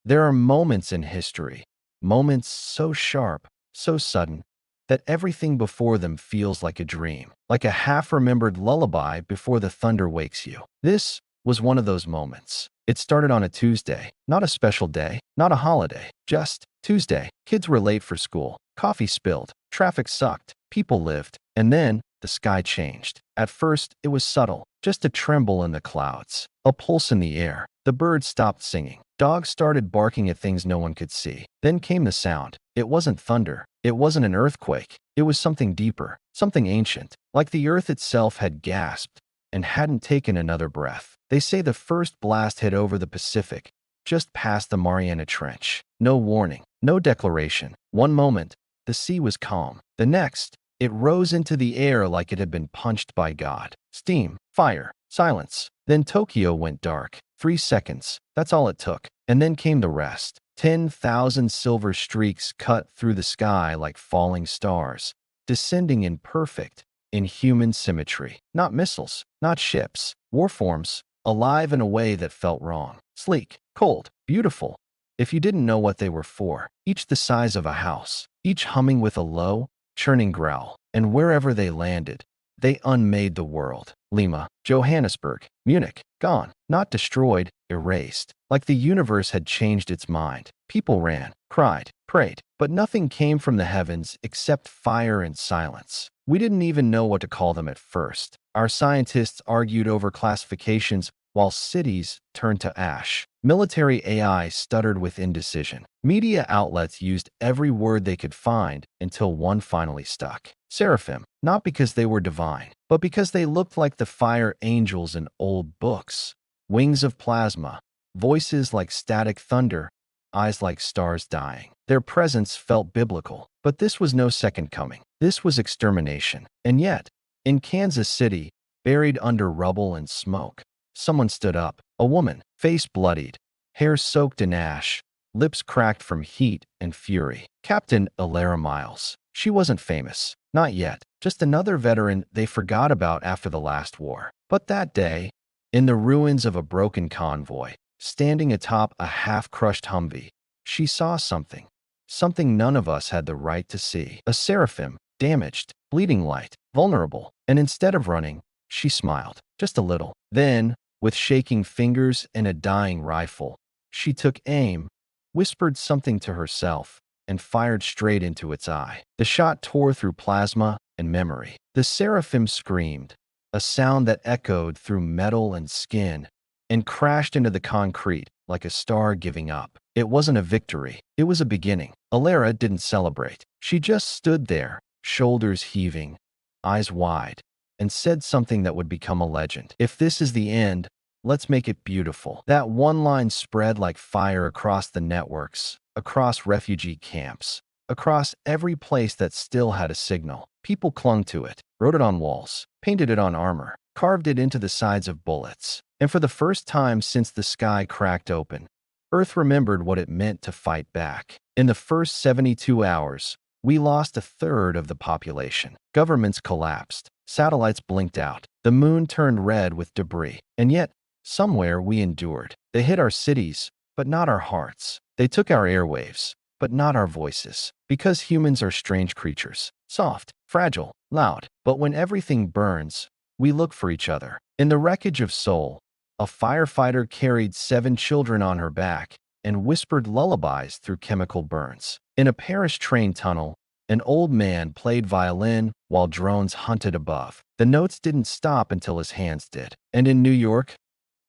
There are moments in history, moments so sharp, so sudden, that everything before them feels like a dream, like a half-remembered lullaby before the thunder wakes you. This was one of those moments. It started on a Tuesday, not a special day, not a holiday, just Tuesday. Kids were late for school, coffee spilled, traffic sucked, people lived, and then the sky changed. At first, it was subtle, just a tremble in the clouds, a pulse in the air. The birds stopped singing. Dogs started barking at things no one could see. Then came the sound. It wasn't thunder. It wasn't an earthquake. It was something deeper, something ancient, like the earth itself had gasped and hadn't taken another breath. They say the first blast hit over the Pacific, just past the Mariana Trench. No warning, no declaration. One moment, the sea was calm. The next, it rose into the air like it had been punched by God. Steam, fire, silence. Then Tokyo went dark. 3 seconds. That's all it took. And then came the rest. 10,000 silver streaks cut through the sky like falling stars, descending in perfect, inhuman symmetry. Not missiles, not ships. Warforms, alive in a way that felt wrong. Sleek, cold, beautiful. If you didn't know what they were for, each the size of a house, each humming with a low, churning growl. And wherever they landed, they unmade the world. Lima, Johannesburg, Munich, gone. Not destroyed, erased. Like the universe had changed its mind. People ran, cried, prayed, but nothing came from the heavens except fire and silence. We didn't even know what to call them at first. Our scientists argued over classifications while cities turned to ash. Military AI stuttered with indecision. Media outlets used every word they could find until one finally stuck. Seraphim, not because they were divine, but because they looked like the fire angels in old books. Wings of plasma, voices like static thunder, eyes like stars dying. Their presence felt biblical, but this was no second coming. This was extermination. And yet, in Kansas City, buried under rubble and smoke, someone stood up. A woman, face bloodied, hair soaked in ash, lips cracked from heat and fury. Captain Alara Miles. She wasn't famous. Not yet. Just another veteran they forgot about after the last war. But that day, in the ruins of a broken convoy, standing atop a half-crushed Humvee, she saw something. Something none of us had the right to see. A seraphim, damaged, bleeding light, vulnerable. And instead of running, she smiled. Just a little. Then, with shaking fingers and a dying rifle, she took aim, whispered something to herself, and fired straight into its eye. The shot tore through plasma and memory. The seraphim screamed, a sound that echoed through metal and skin, and crashed into the concrete like a star giving up. It wasn't a victory. It was a beginning. Alara didn't celebrate. She just stood there, shoulders heaving, eyes wide, and said something that would become a legend. If this is the end, let's make it beautiful. That one line spread like fire across the networks, across refugee camps, across every place that still had a signal. People clung to it, wrote it on walls, painted it on armor, carved it into the sides of bullets. And for the first time since the sky cracked open, Earth remembered what it meant to fight back. In the first 72 hours, we lost a third of the population. Governments collapsed. Satellites blinked out. The moon turned red with debris. And yet, somewhere we endured. They hit our cities, but not our hearts. They took our airwaves, but not our voices. Because humans are strange creatures. Soft, fragile, loud. But when everything burns, we look for each other. In the wreckage of Seoul, a firefighter carried 7 children on her back and whispered lullabies through chemical burns. In a Paris train tunnel, an old man played violin while drones hunted above. The notes didn't stop until his hands did. And in New York,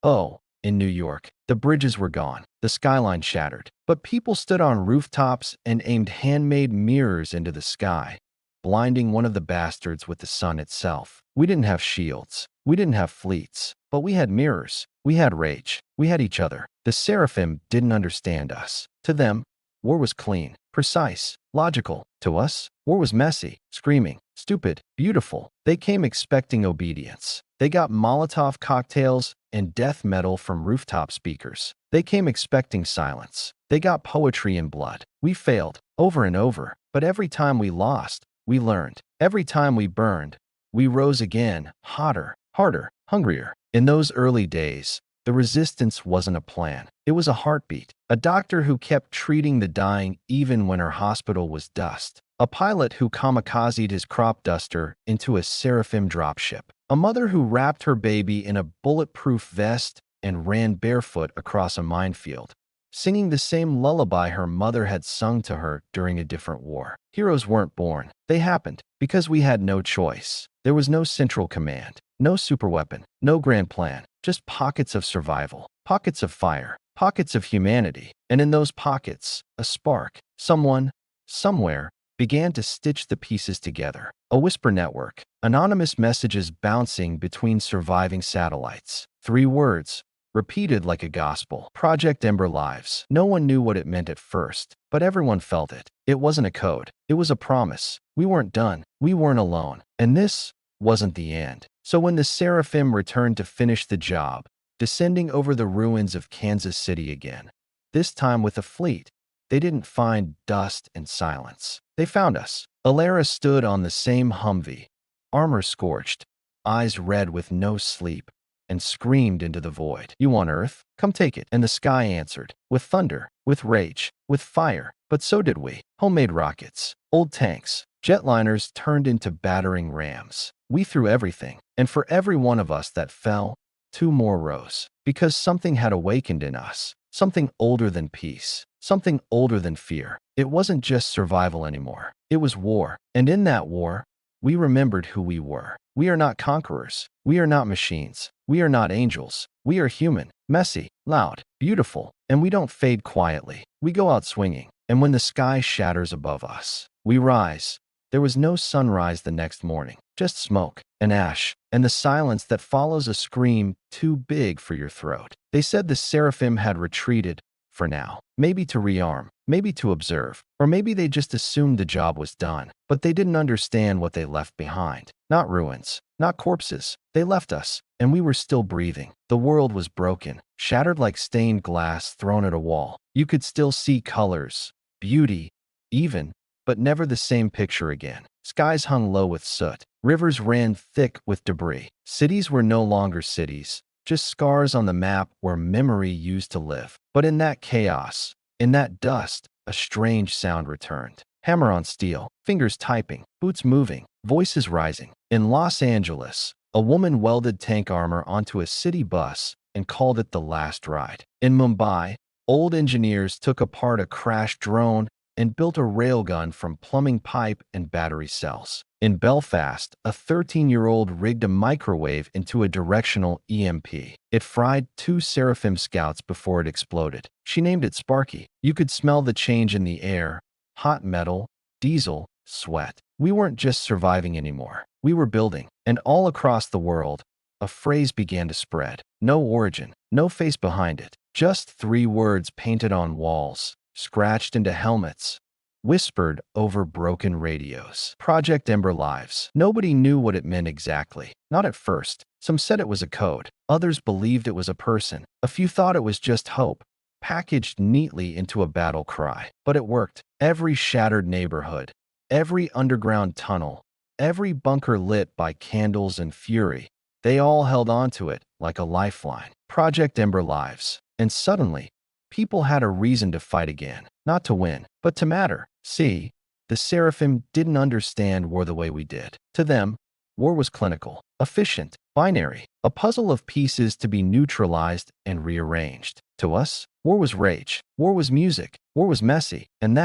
in New York, the bridges were gone. The skyline shattered. But people stood on rooftops and aimed handmade mirrors into the sky, blinding one of the bastards with the sun itself. We didn't have shields. We didn't have fleets. But we had mirrors. We had rage. We had each other. The seraphim didn't understand us. To them, war was clean, precise, logical. To us, war was messy, screaming, stupid, beautiful. They came expecting obedience. They got Molotov cocktails and death metal from rooftop speakers. They came expecting silence. They got poetry and blood. We failed, over and over. But every time we lost, we learned. Every time we burned, we rose again, hotter, harder, hungrier. In those early days, The resistance wasn't a plan. It was a heartbeat. A doctor who kept treating the dying even when her hospital was dust. A pilot who kamikazed his crop duster into a Seraphim dropship. A mother who wrapped her baby in a bulletproof vest and ran barefoot across a minefield, singing the same lullaby her mother had sung to her during a different war. Heroes weren't born. They happened because we had no choice. There was no central command, no superweapon, no grand plan, just pockets of survival, pockets of fire, pockets of humanity. And in those pockets, a spark, someone, somewhere, began to stitch the pieces together. A whisper network, anonymous messages bouncing between surviving satellites. 3 words, repeated like a gospel. Project Ember Lives. No one knew what it meant at first, but everyone felt it. It wasn't a code. It was a promise. We weren't done. We weren't alone. And this wasn't the end. So when the Seraphim returned to finish the job, descending over the ruins of Kansas City again, this time with a fleet, they didn't find dust and silence. They found us. Alara stood on the same Humvee, armor scorched, eyes red with no sleep, and screamed into the void. You want Earth? Come take it. And the sky answered, with thunder, with rage, with fire. But so did we. Homemade rockets, old tanks, jetliners turned into battering rams. We threw everything, and for every one of us that fell, 2 more rose. Because something had awakened in us, something older than peace, something older than fear. It wasn't just survival anymore. It was war. And in that war, we remembered who we were. We are not conquerors. We are not machines. We are not angels. We are human, messy, loud, beautiful, and we don't fade quietly. We go out swinging, and when the sky shatters above us, we rise. There was no sunrise the next morning, just smoke and ash, and the silence that follows a scream too big for your throat. They said the Seraphim had retreated, for now. Maybe to rearm, maybe to observe, or maybe they just assumed the job was done. But they didn't understand what they left behind. Not ruins, not corpses. They left us, and we were still breathing. The world was broken, shattered like stained glass thrown at a wall. You could still see colors, beauty, even, but never the same picture again. Skies hung low with soot. Rivers ran thick with debris. Cities were no longer cities, just scars on the map where memory used to live. But in that chaos, in that dust, a strange sound returned. Hammer on steel, fingers typing, boots moving, voices rising. In Los Angeles, a woman welded tank armor onto a city bus and called it the last ride. In Mumbai, old engineers took apart a crashed drone and built a railgun from plumbing pipe and battery cells. In Belfast, a 13-year-old rigged a microwave into a directional EMP. It fried 2 Seraphim scouts before it exploded. She named it Sparky. You could smell the change in the air, hot metal, diesel, sweat. We weren't just surviving anymore. We were building. And all across the world, a phrase began to spread. No origin, no face behind it. Just 3 words painted on walls, scratched into helmets, whispered over broken radios. Project Ember Lives. Nobody knew what it meant exactly. Not at first. Some said it was a code. Others believed it was a person. A few thought it was just hope, packaged neatly into a battle cry. But it worked. Every shattered neighborhood, every underground tunnel, every bunker lit by candles and fury, they all held onto it like a lifeline. Project Ember Lives. And suddenly, people had a reason to fight again. Not to win, but to matter. See, the Seraphim didn't understand war the way we did. To them, war was clinical, efficient, binary, a puzzle of pieces to be neutralized and rearranged. To us, war was rage, war was music, war was messy, and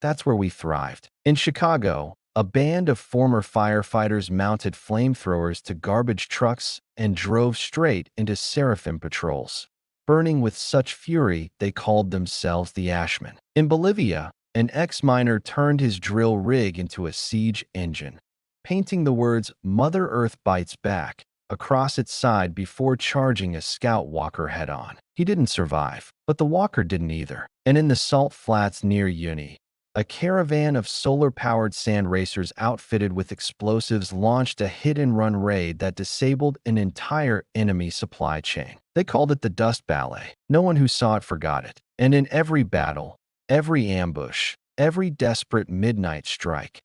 that's where we thrived. In Chicago, a band of former firefighters mounted flamethrowers to garbage trucks and drove straight into Seraphim patrols, burning with such fury they called themselves the Ashmen. In Bolivia, an ex-miner turned his drill rig into a siege engine, painting the words "Mother Earth Bites Back" across its side before charging a scout walker head-on. He didn't survive, but the walker didn't either. And in the salt flats near Uni, a caravan of solar-powered sand racers outfitted with explosives launched a hit-and-run raid that disabled an entire enemy supply chain. They called it the Dust Ballet. No one who saw it forgot it. And in every battle, every ambush, every desperate midnight strike,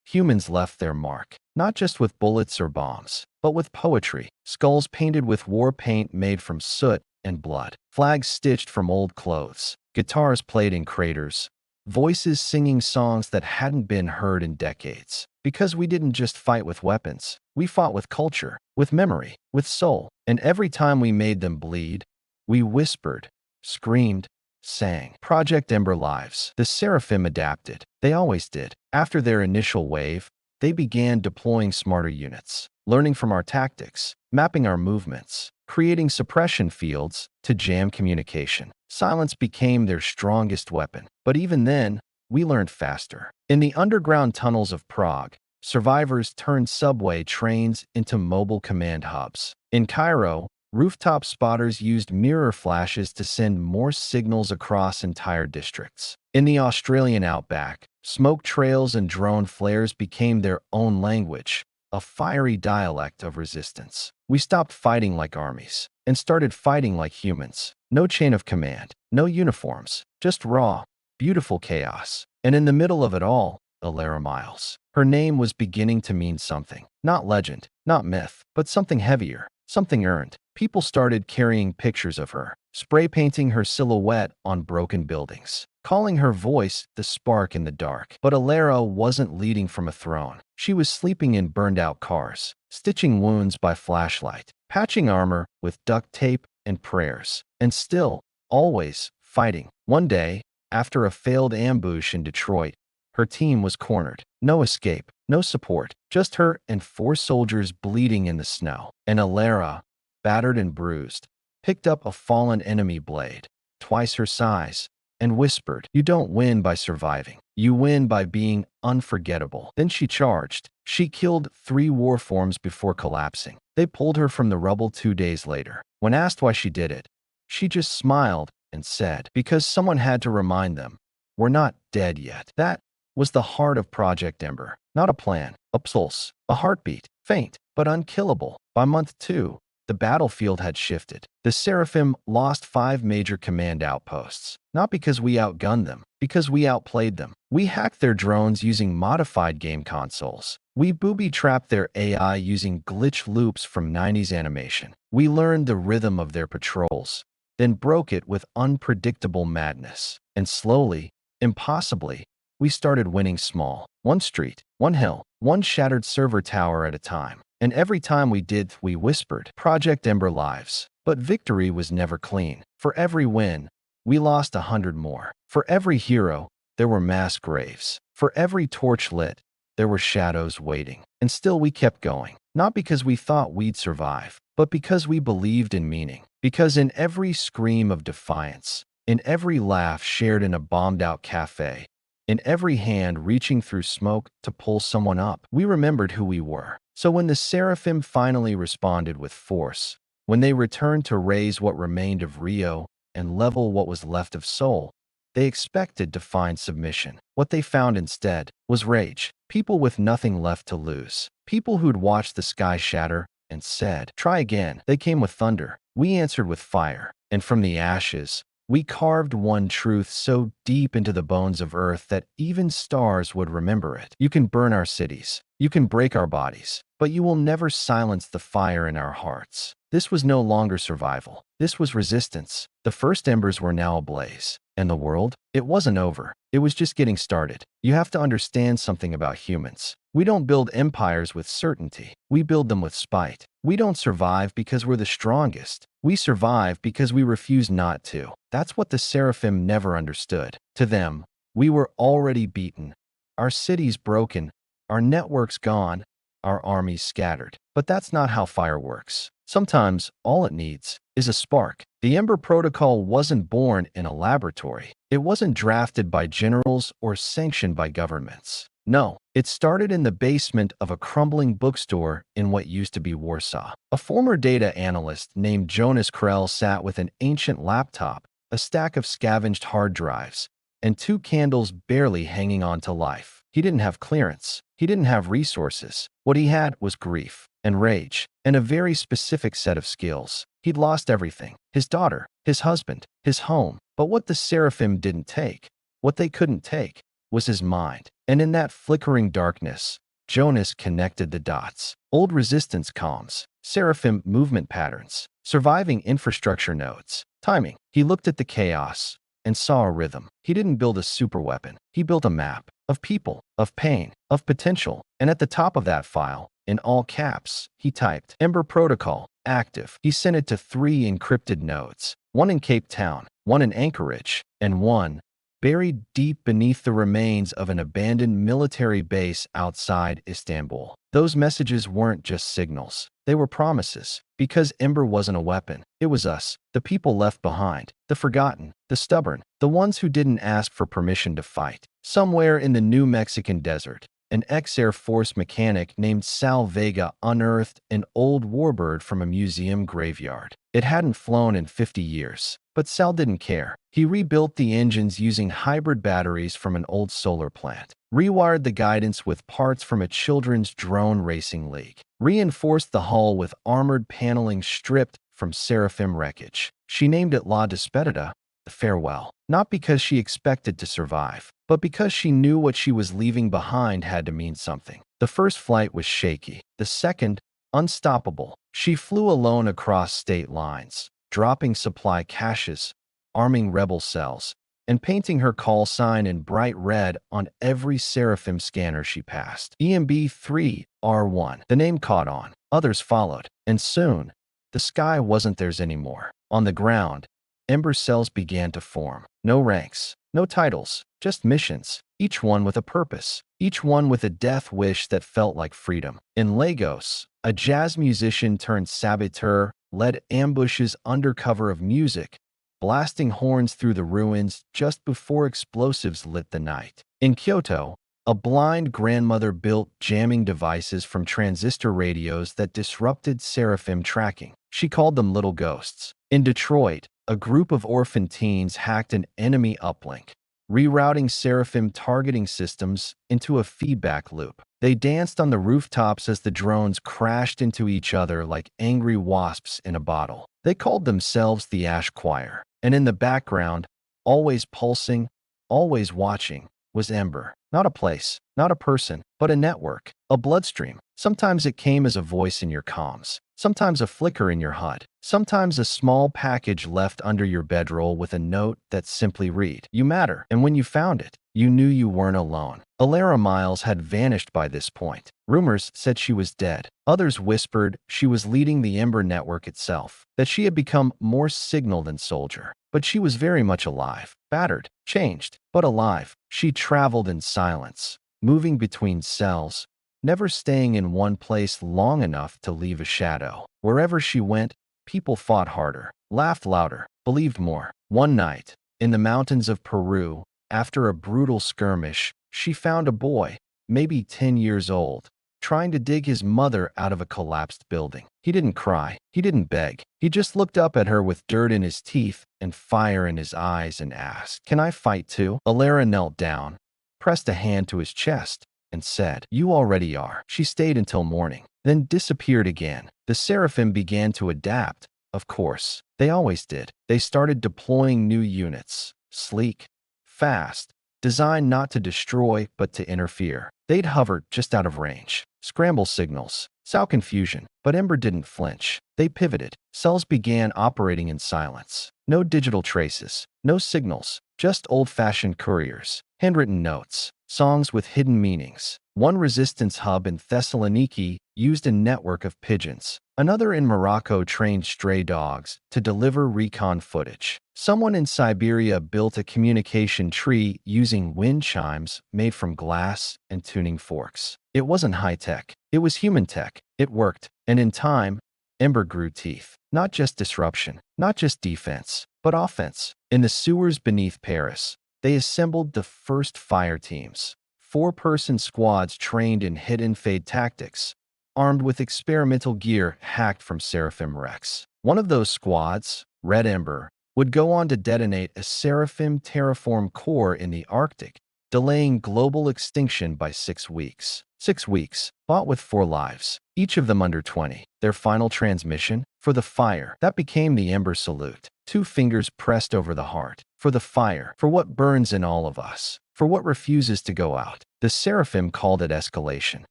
humans left their mark, not just with bullets or bombs, but with poetry, skulls painted with war paint made from soot and blood. Flags stitched from old clothes, guitars played in craters, voices singing songs that hadn't been heard in decades. Because we didn't just fight with weapons, we fought with culture, with memory, with soul. And every time we made them bleed, we whispered, screamed, sang. Project Ember Lives. The Seraphim adapted. They always did. After their initial wave, they began deploying smarter units, learning from our tactics, mapping our movements, creating suppression fields to jam communication. Silence became their strongest weapon. But even then, we learned faster. In the underground tunnels of Prague, survivors turned subway trains into mobile command hubs. In Cairo, rooftop spotters used mirror flashes to send more signals across entire districts. In the Australian outback, smoke trails and drone flares became their own language, a fiery dialect of resistance. We stopped fighting like armies and started fighting like humans. No chain of command, no uniforms, just raw, beautiful chaos. And in the middle of it all, Alara Miles. Her name was beginning to mean something. Not legend, not myth, but something heavier, something earned. People started carrying pictures of her, spray painting her silhouette on broken buildings, calling her voice the spark in the dark. But Alara wasn't leading from a throne. She was sleeping in burned-out cars, stitching wounds by flashlight, patching armor with duct tape and prayers, and still, always, fighting. One day, after a failed ambush in Detroit, her team was cornered. No escape, no support, just her and 4 soldiers bleeding in the snow. And Alara, battered and bruised, picked up a fallen enemy blade, twice her size, and whispered, "You don't win by surviving. You win by being unforgettable." Then she charged. She killed 3 war forms before collapsing. They pulled her from the rubble 2 days later. When asked why she did it, she just smiled and said, "Because someone had to remind them, we're not dead yet." That was the heart of Project Ember. Not a plan, a pulse, a heartbeat, faint, but unkillable. By month 2, the battlefield had shifted. The Seraphim lost 5 major command outposts, not because we outgunned them, because we outplayed them. We hacked their drones using modified game consoles. We booby-trapped their AI using glitch loops from 90s animation. We learned the rhythm of their patrols, then broke it with unpredictable madness. And slowly, impossibly, we started winning small. 1 street, 1 hill, 1 shattered server tower at a time. And every time we did, we whispered, "Project Ember Lives." But victory was never clean. For every win, we lost 100 more. For every hero, there were mass graves. For every torch lit, there were shadows waiting. And still we kept going. Not because we thought we'd survive, but because we believed in meaning. Because in every scream of defiance, in every laugh shared in a bombed-out cafe, in every hand reaching through smoke to pull someone up, we remembered who we were. So when the Seraphim finally responded with force, when they returned to raise what remained of Rio and level what was left of Seoul, they expected to find submission. What they found instead was rage. People with nothing left to lose. People who'd watched the sky shatter and said, "Try again." They came with thunder. We answered with fire. And from the ashes, we carved one truth so deep into the bones of Earth that even stars would remember it. You can burn our cities. You can break our bodies. But you will never silence the fire in our hearts. This was no longer survival. This was resistance. The first embers were now ablaze. And the world? It wasn't over. It was just getting started. You have to understand something about humans. We don't build empires with certainty. We build them with spite. We don't survive because we're the strongest. We survive because we refuse not to. That's what the Seraphim never understood. To them, we were already beaten. Our cities broken. Our networks gone. Our armies scattered. But that's not how fire works. Sometimes, all it needs is a spark. The Ember Protocol wasn't born in a laboratory. It wasn't drafted by generals or sanctioned by governments. No, it started in the basement of a crumbling bookstore in what used to be Warsaw. A former data analyst named Jonas Krell sat with an ancient laptop, a stack of scavenged hard drives, and 2 candles barely hanging on to life. He didn't have clearance. He didn't have resources. What he had was grief and rage and a very specific set of skills. He'd lost everything: his daughter, his husband, his home. But what the Seraphim didn't take, what they couldn't take, was his mind. And in that flickering darkness, Jonas connected the dots. Old resistance comms, Seraphim movement patterns, surviving infrastructure nodes, timing. He looked at the chaos and saw a rhythm. He didn't build a superweapon. He built a map of people, of pain, of potential. And at the top of that file, in all caps, he typed Ember Protocol, active. He sent it to 3 encrypted nodes, one in Cape Town, one in Anchorage, and one buried deep beneath the remains of an abandoned military base outside Istanbul. Those messages weren't just signals. They were promises. Because Ember wasn't a weapon, it was us, the people left behind, the forgotten, the stubborn, the ones who didn't ask for permission to fight. Somewhere in the New Mexican desert, an ex-Air Force mechanic named Sal Vega unearthed an old warbird from a museum graveyard. It hadn't flown in 50 years, but Sal didn't care. He rebuilt the engines using hybrid batteries from an old solar plant, rewired the guidance with parts from a children's drone racing league, reinforced the hull with armored paneling stripped from Seraphim wreckage. She named it La Despedida, the farewell, not because she expected to survive, but because she knew what she was leaving behind had to mean something. The first flight was shaky, the second, unstoppable. She flew alone across state lines, dropping supply caches, arming rebel cells, and painting her call sign in bright red on every Seraphim scanner she passed. EMB-3R1. The name caught on. Others followed, and soon, the sky wasn't theirs anymore. On the ground, Ember cells began to form. No ranks, no titles, just missions, each one with a purpose, each one with a death wish that felt like freedom. In Lagos, a jazz musician turned saboteur led ambushes under cover of music, blasting horns through the ruins just before explosives lit the night. In Kyoto, a blind grandmother built jamming devices from transistor radios that disrupted Seraphim tracking. She called them little ghosts. In Detroit, a group of orphan teens hacked an enemy uplink, rerouting Seraphim targeting systems into a feedback loop. They danced on the rooftops as the drones crashed into each other like angry wasps in a bottle. They called themselves the Ash Choir. And in the background, always pulsing, always watching, was Ember. Not a place, not a person, but a network, a bloodstream. Sometimes it came as a voice in your comms, sometimes a flicker in your HUD, sometimes a small package left under your bedroll with a note that simply read, "You matter." And when you found it, you knew you weren't alone. Alara Miles had vanished by this point. Rumors said she was dead. Others whispered she was leading the Ember network itself, that she had become more signal than soldier. But she was very much alive, battered, changed, but alive. She traveled in silence, moving between cells, never staying in one place long enough to leave a shadow. Wherever she went, people fought harder, laughed louder, believed more. One night, in the mountains of Peru, after a brutal skirmish, she found a boy, maybe 10 years old, trying to dig his mother out of a collapsed building. He didn't cry. He didn't beg. He just looked up at her with dirt in his teeth and fire in his eyes and asked, "Can I fight too?" Alara knelt down, pressed a hand to his chest, and said, "You already are." She stayed until morning, then disappeared again. The Seraphim began to adapt, of course. They always did. They started deploying new units, sleek, fast, designed not to destroy but to interfere. They'd hover just out of range, scramble signals, sow confusion, but Ember didn't flinch. They pivoted. Cells began operating in silence. No digital traces, no signals, just old-fashioned couriers, handwritten notes, songs with hidden meanings. One resistance hub in Thessaloniki used a network of pigeons. Another in Morocco trained stray dogs to deliver recon footage. Someone in Siberia built a communication tree using wind chimes made from glass and tuning forks. It wasn't high-tech. It was human tech. It worked. And in time, Ember grew teeth. Not just disruption, not just defense, but offense. In the sewers beneath Paris, they assembled the first fire teams. 4-person squads trained in hidden fade tactics, armed with experimental gear hacked from Seraphim wrecks. One of those squads, Red Ember, would go on to detonate a Seraphim terraform core in the Arctic, delaying global extinction by 6 weeks. 6 weeks, bought with 4 lives, each of them under 20. Their final transmission? For the fire. That became the Ember salute. 2 fingers pressed over the heart. For the fire. For what burns in all of us. For what refuses to go out. The Seraphim called it escalation.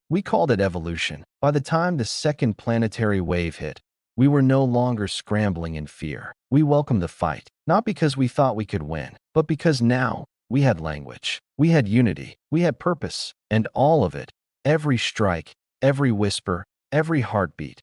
We called it evolution. By the time the second planetary wave hit, We were no longer scrambling in fear. We welcomed the fight, not because we thought we could win, but because now we had language, we had unity, we had purpose, and all of it, every strike, every whisper, every heartbeat,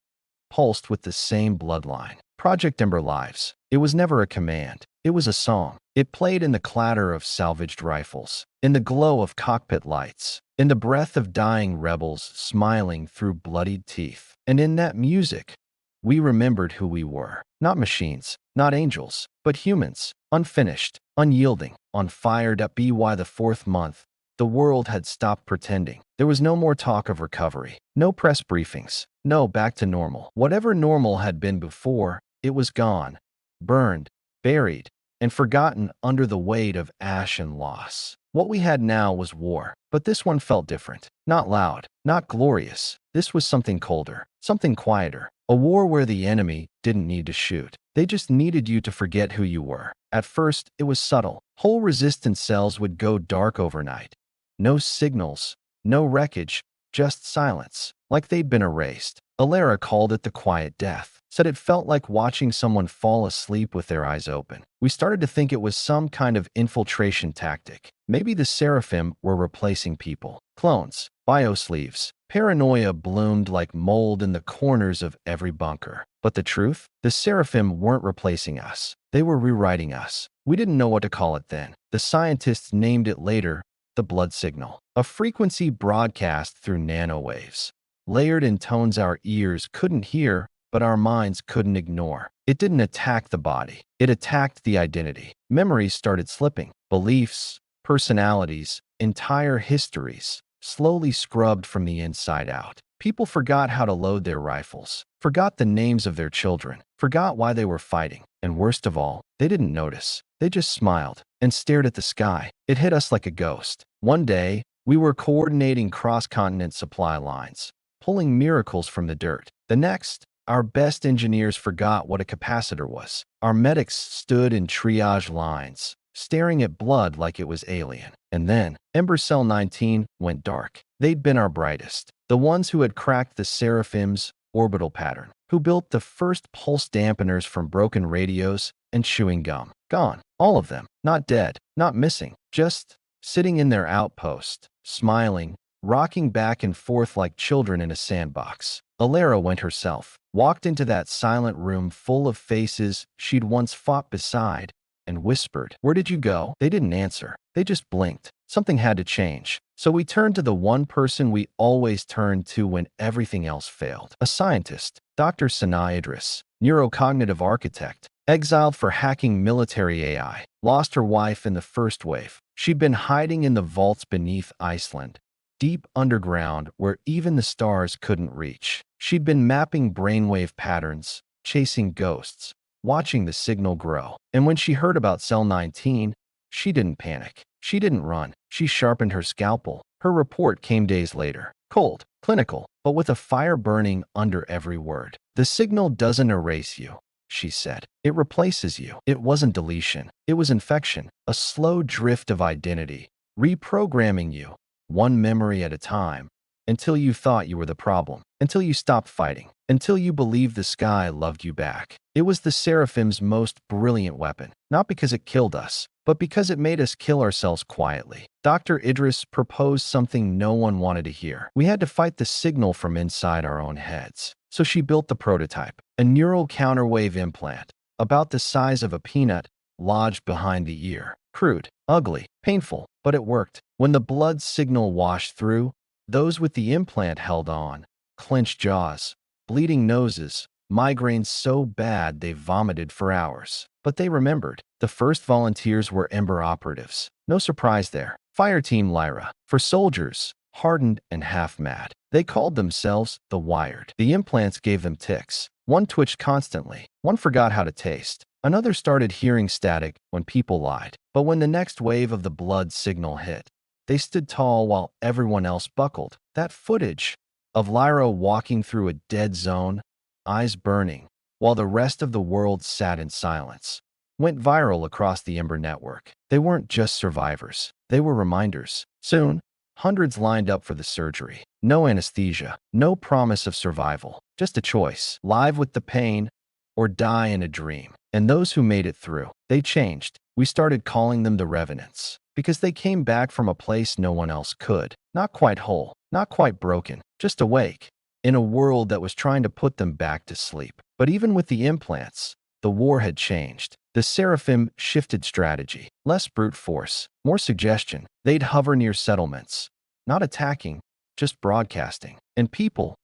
pulsed with the same bloodline. Project Ember Lives. It was never a command. It was a song. It played in the clatter of salvaged rifles, in the glow of cockpit lights, in the breath of dying rebels smiling through bloodied teeth. And in that music, we remembered who we were. Not machines, not angels, but humans, unfinished, unyielding, on fire. By the fourth month, the world had stopped pretending. There was no more talk of recovery, no press briefings, no back to normal. Whatever normal had been before, it was gone, burned, buried, and forgotten under the weight of ash and loss. What we had now was war, but this one felt different. Not loud, not glorious. This was something colder, something quieter. A war where the enemy didn't need to shoot. They just needed you to forget who you were. At first, it was subtle. Whole resistance cells would go dark overnight. No signals, no wreckage, just silence, like they'd been erased. Alara called it the quiet death, said it felt like watching someone fall asleep with their eyes open. We started to think it was some kind of infiltration tactic. Maybe the Seraphim were replacing people. Clones, biosleeves. Paranoia bloomed like mold in the corners of every bunker. But the truth? The Seraphim weren't replacing us. They were rewriting us. We didn't know what to call it then. The scientists named it later the blood signal, a frequency broadcast through nanowaves, layered in tones our ears couldn't hear, but our minds couldn't ignore. It didn't attack the body. It attacked the identity. Memories started slipping. Beliefs, personalities, entire histories, slowly scrubbed from the inside out. People forgot how to load their rifles, forgot the names of their children, forgot why they were fighting, and worst of all, they didn't notice. They just smiled and stared at the sky. It hit us like a ghost. One day, we were coordinating cross-continent supply lines, pulling miracles from the dirt. The next, our best engineers forgot what a capacitor was. Our medics stood in triage lines, staring at blood like it was alien. And then, Ember Cell 19 went dark. They'd been our brightest. The ones who had cracked the Seraphim's orbital pattern, who built the first pulse dampeners from broken radios and chewing gum. Gone. All of them. Not dead, not missing, just sitting in their outpost, smiling, rocking back and forth like children in a sandbox. Alara went herself, walked into that silent room full of faces she'd once fought beside, and whispered, "Where did you go?" They didn't answer. They just blinked. Something had to change. So we turned to the one person we always turned to when everything else failed. A scientist, Dr. Sana Idris, neurocognitive architect, exiled for hacking military AI, lost her wife in the first wave. She'd been hiding in the vaults beneath Iceland, deep underground where even the stars couldn't reach. She'd been mapping brainwave patterns, chasing ghosts, watching the signal grow. And when she heard about Cell 19, she didn't panic. She didn't run. She sharpened her scalpel. Her report came days later. Cold, clinical, but with a fire burning under every word. "The signal doesn't erase you," she said. "It replaces you." It wasn't deletion. It was infection, a slow drift of identity, reprogramming you, one memory at a time, until you thought you were the problem, until you stopped fighting, until you believed the sky loved you back. It was the Seraphim's most brilliant weapon, not because it killed us, but because it made us kill ourselves quietly. Dr. Idris proposed something no one wanted to hear. We had to fight the signal from inside our own heads. So she built the prototype, a neural counterwave implant, about the size of a peanut, lodged behind the ear. Crude, ugly, painful, but it worked. When the blood signal washed through, those with the implant held on, clenched jaws, bleeding noses, migraines so bad they vomited for hours. But they remembered. The first volunteers were Ember operatives. No surprise there. Fire Team Lyra. For soldiers, hardened and half-mad. They called themselves the Wired. The implants gave them tics. One twitched constantly. One forgot how to taste. Another started hearing static when people lied. But when the next wave of the blood signal hit, they stood tall while everyone else buckled. That footage of Lyra walking through a dead zone, eyes burning, while the rest of the world sat in silence, went viral across the Ember network. They weren't just survivors. They were reminders. Soon, Hundreds lined up for the surgery. No anesthesia, no promise of survival, just a choice: live with the pain or die in a dream. And those who made it through, they changed. We started calling them the Revenants because they came back from a place no one else could. Not quite whole, not quite broken, just awake, in a world that was trying to put them back to sleep. But even with the implants, the war had changed. The Seraphim shifted strategy. Less brute force, more suggestion. They'd hover near settlements, not attacking, just broadcasting. And people,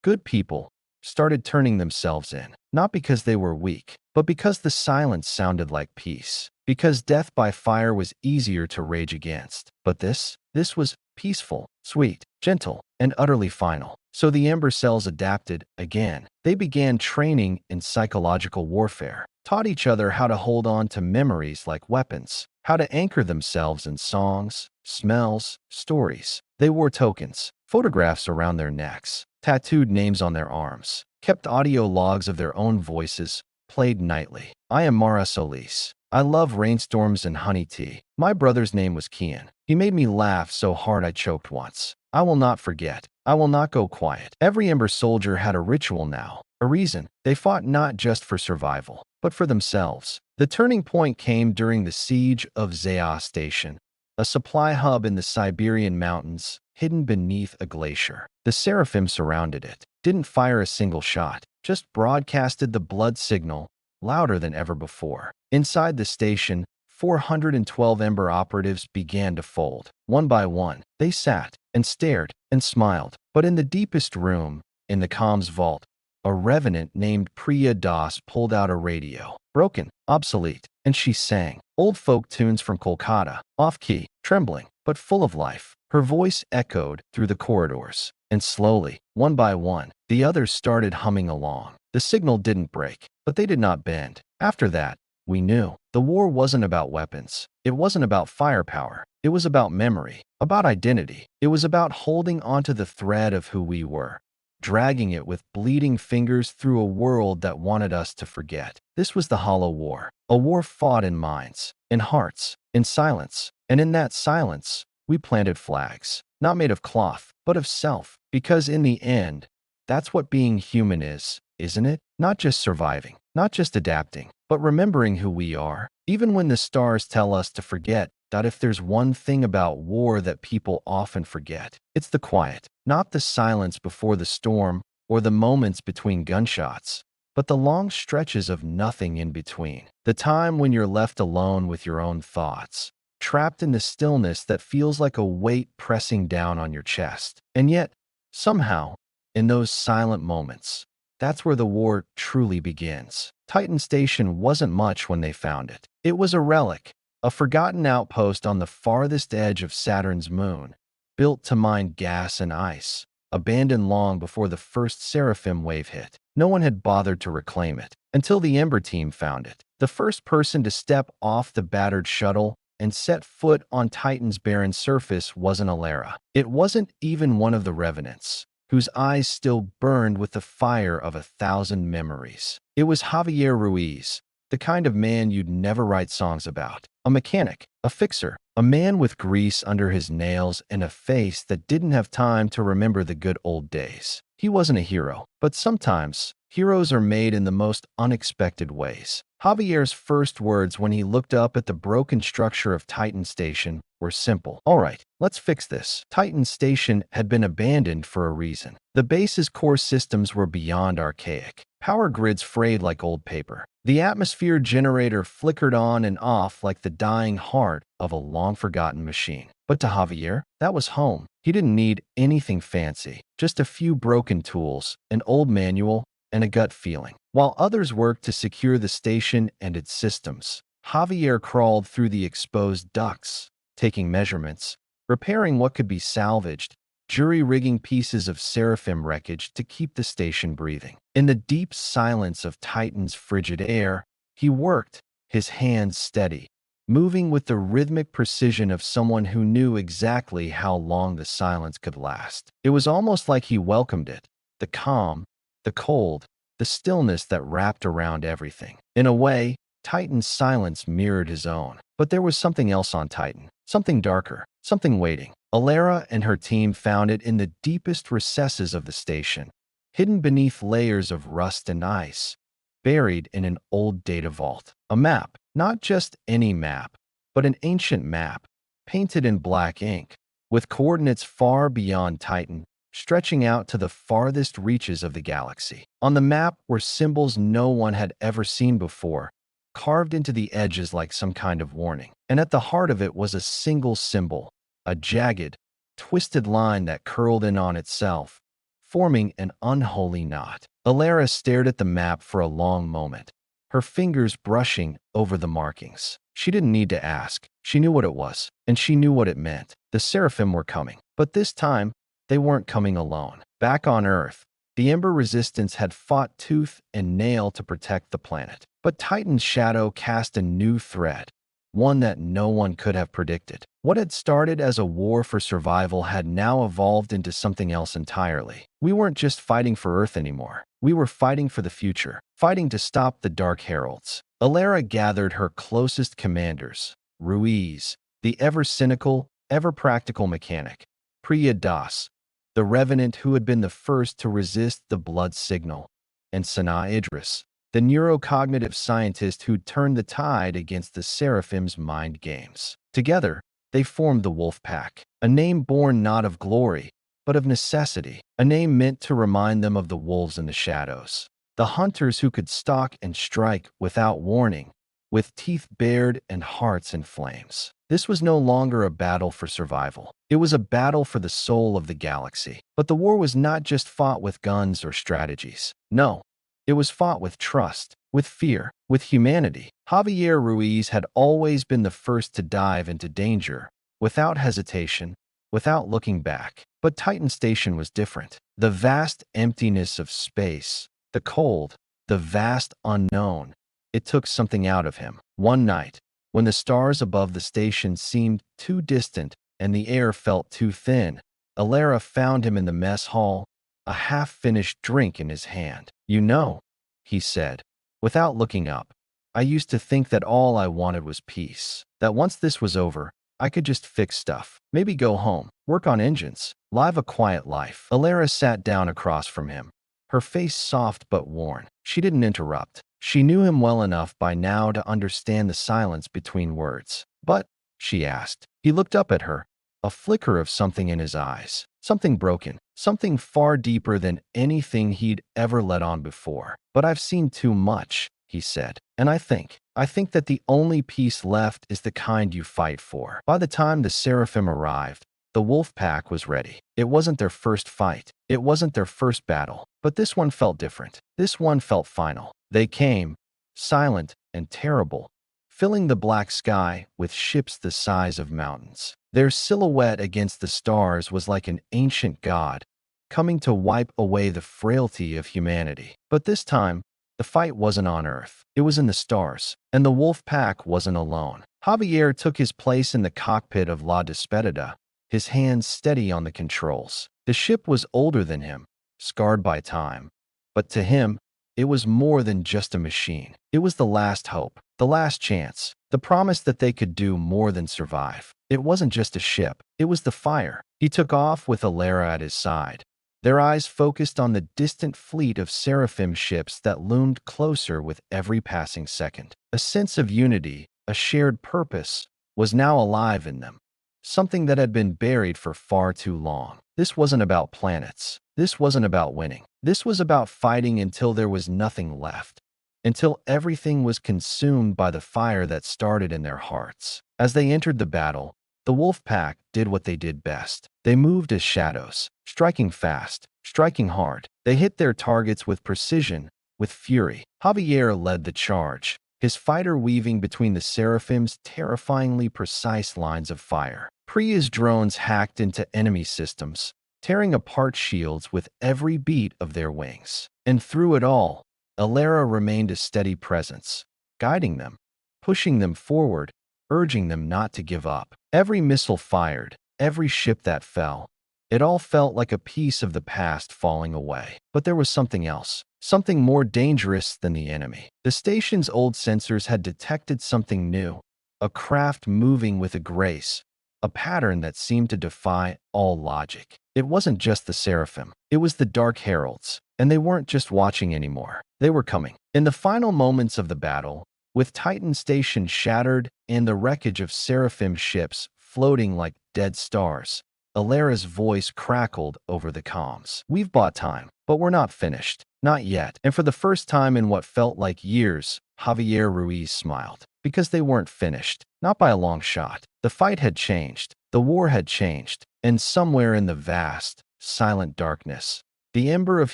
good people, started turning themselves in. Not because they were weak, but because the silence sounded like peace. Because death by fire was easier to rage against. But this was peaceful, sweet, gentle, and utterly final. So the Ember Cells adapted again. They began training in psychological warfare, taught each other how to hold on to memories like weapons, how to anchor themselves in songs, smells, stories. They wore tokens, photographs around their necks, tattooed names on their arms, kept audio logs of their own voices, played nightly. I am Mara Solis. I love rainstorms and honey tea. My brother's name was Kian. He made me laugh so hard I choked once. I will not forget. I will not go quiet. Every Ember soldier had a ritual now, a reason. They fought not just for survival, but for themselves. The turning point came during the siege of Zaya Station, a supply hub in the Siberian mountains, hidden beneath a glacier. The Seraphim surrounded it, didn't fire a single shot, just broadcasted the blood signal, louder than ever before. Inside the station, 412 Ember operatives began to fold. One by one, they sat and stared and smiled. But in the deepest room, in the comms vault, a revenant named Priya Das pulled out a radio. Broken, obsolete, and she sang old folk tunes from Kolkata, off-key, trembling, but full of life. Her voice echoed through the corridors, and slowly, one by one, the others started humming along. The signal didn't break, but they did not bend. After that, we knew the war wasn't about weapons. It wasn't about firepower. It was about memory, about identity. It was about holding onto the thread of who we were, dragging it with bleeding fingers through a world that wanted us to forget. This was the Hollow War, a war fought in minds, in hearts, in silence. And in that silence, we planted flags, not made of cloth, but of self. Because in the end, that's what being human is, isn't it? Not just surviving, not just adapting, but remembering who we are. Even when the stars tell us to forget, that if there's one thing about war that people often forget, it's the quiet. Not the silence before the storm or the moments between gunshots, but the long stretches of nothing in between. The time when you're left alone with your own thoughts, trapped in the stillness that feels like a weight pressing down on your chest. And yet, somehow, in those silent moments, that's where the war truly begins. Titan Station wasn't much when they found it. It was a relic, a forgotten outpost on the farthest edge of Saturn's moon, built to mine gas and ice, abandoned long before the first Seraphim wave hit. No one had bothered to reclaim it until the Ember team found it. The first person to step off the battered shuttle and set foot on Titan's barren surface wasn't Alara. It wasn't even one of the Revenants, whose eyes still burned with the fire of 1,000 memories. It was Javier Ruiz, the kind of man you'd never write songs about. A mechanic, a fixer, a man with grease under his nails and a face that didn't have time to remember the good old days. He wasn't a hero, but sometimes heroes are made in the most unexpected ways. Javier's first words when he looked up at the broken structure of Titan Station were simple. All right, let's fix this. Titan Station had been abandoned for a reason. The base's core systems were beyond archaic. Power grids frayed like old paper. The atmosphere generator flickered on and off like the dying heart of a long-forgotten machine. But to Javier, that was home. He didn't need anything fancy, just a few broken tools, an old manual, and a gut feeling. While others worked to secure the station and its systems, Javier crawled through the exposed ducts, taking measurements, repairing what could be salvaged, jury-rigging pieces of Seraphim wreckage to keep the station breathing. In the deep silence of Titan's frigid air, he worked, his hands steady, moving with the rhythmic precision of someone who knew exactly how long the silence could last. It was almost like he welcomed it, the calm, the cold, the stillness that wrapped around everything. In a way, Titan's silence mirrored his own. But there was something else on Titan, something darker, something waiting. Alara and her team found it in the deepest recesses of the station, hidden beneath layers of rust and ice, buried in an old data vault. A map, not just any map, but an ancient map, painted in black ink, with coordinates far beyond Titan, stretching out to the farthest reaches of the galaxy. On the map were symbols no one had ever seen before, carved into the edges like some kind of warning. And at the heart of it was a single symbol, a jagged, twisted line that curled in on itself, forming an unholy knot. Alara stared at the map for a long moment, her fingers brushing over the markings. She didn't need to ask. She knew what it was, and she knew what it meant. The Seraphim were coming. But this time, they weren't coming alone. Back on Earth, the Ember Resistance had fought tooth and nail to protect the planet. But Titan's shadow cast a new threat, one that no one could have predicted. What had started as a war for survival had now evolved into something else entirely. We weren't just fighting for Earth anymore. We were fighting for the future, fighting to stop the Dark Heralds. Alara gathered her closest commanders, Ruiz, the ever-cynical, ever-practical mechanic, Priya Das, the revenant who had been the first to resist the blood signal, and Sana Idris, the neurocognitive scientist who'd turned the tide against the Seraphim's mind games. Together, they formed the Wolf Pack, a name born not of glory, but of necessity, a name meant to remind them of the wolves in the shadows, the hunters who could stalk and strike without warning, with teeth bared and hearts in flames. This was no longer a battle for survival. It was a battle for the soul of the galaxy. But the war was not just fought with guns or strategies. No, it was fought with trust, with fear, with humanity. Javier Ruiz had always been the first to dive into danger, without hesitation, without looking back. But Titan Station was different. The vast emptiness of space, the cold, the vast unknown, it took something out of him. One night, when the stars above the station seemed too distant and the air felt too thin, Alara found him in the mess hall, a half-finished drink in his hand. "You know," he said, without looking up, "I used to think that all I wanted was peace. That once this was over, I could just fix stuff. Maybe go home, work on engines, live a quiet life." Alara sat down across from him, her face soft but worn. She didn't interrupt. She knew him well enough by now to understand the silence between words. "But," she asked. He looked up at her, a flicker of something in his eyes. Something broken, something far deeper than anything he'd ever let on before. "But I've seen too much," he said. "And I think that the only peace left is the kind you fight for." By the time the Seraphim arrived, the Wolf Pack was ready. It wasn't their first fight. It wasn't their first battle. But this one felt different. This one felt final. They came, silent and terrible, filling the black sky with ships the size of mountains. Their silhouette against the stars was like an ancient god, coming to wipe away the frailty of humanity. But this time, the fight wasn't on Earth. It was in the stars, and the Wolf Pack wasn't alone. Javier took his place in the cockpit of La Despedida, his hands steady on the controls. The ship was older than him, scarred by time. But to him, it was more than just a machine. It was the last hope, the last chance, the promise that they could do more than survive. It wasn't just a ship. It was the fire. He took off with Alara at his side, their eyes focused on the distant fleet of Seraphim ships that loomed closer with every passing second. A sense of unity, a shared purpose, was now alive in them, something that had been buried for far too long. This wasn't about planets. This wasn't about winning. This was about fighting until there was nothing left, until everything was consumed by the fire that started in their hearts. As they entered the battle, the Wolf Pack did what they did best. They moved as shadows, striking fast, striking hard. They hit their targets with precision, with fury. Javier led the charge, his fighter weaving between the Seraphim's terrifyingly precise lines of fire. Priya's drones hacked into enemy systems, tearing apart shields with every beat of their wings. And through it all, Alara remained a steady presence, guiding them, pushing them forward, urging them not to give up. Every missile fired, every ship that fell, it all felt like a piece of the past falling away. But there was something else, something more dangerous than the enemy. The station's old sensors had detected something new, a craft moving with a grace, a pattern that seemed to defy all logic. It wasn't just the Seraphim, it was the Dark Heralds, and they weren't just watching anymore. They were coming. In the final moments of the battle, with Titan Station shattered and the wreckage of Seraphim ships floating like dead stars, Alera's voice crackled over the comms. "We've bought time, but we're not finished. Not yet." And for the first time in what felt like years, Javier Ruiz smiled. Because they weren't finished. Not by a long shot. The fight had changed. The war had changed. And somewhere in the vast, silent darkness, the ember of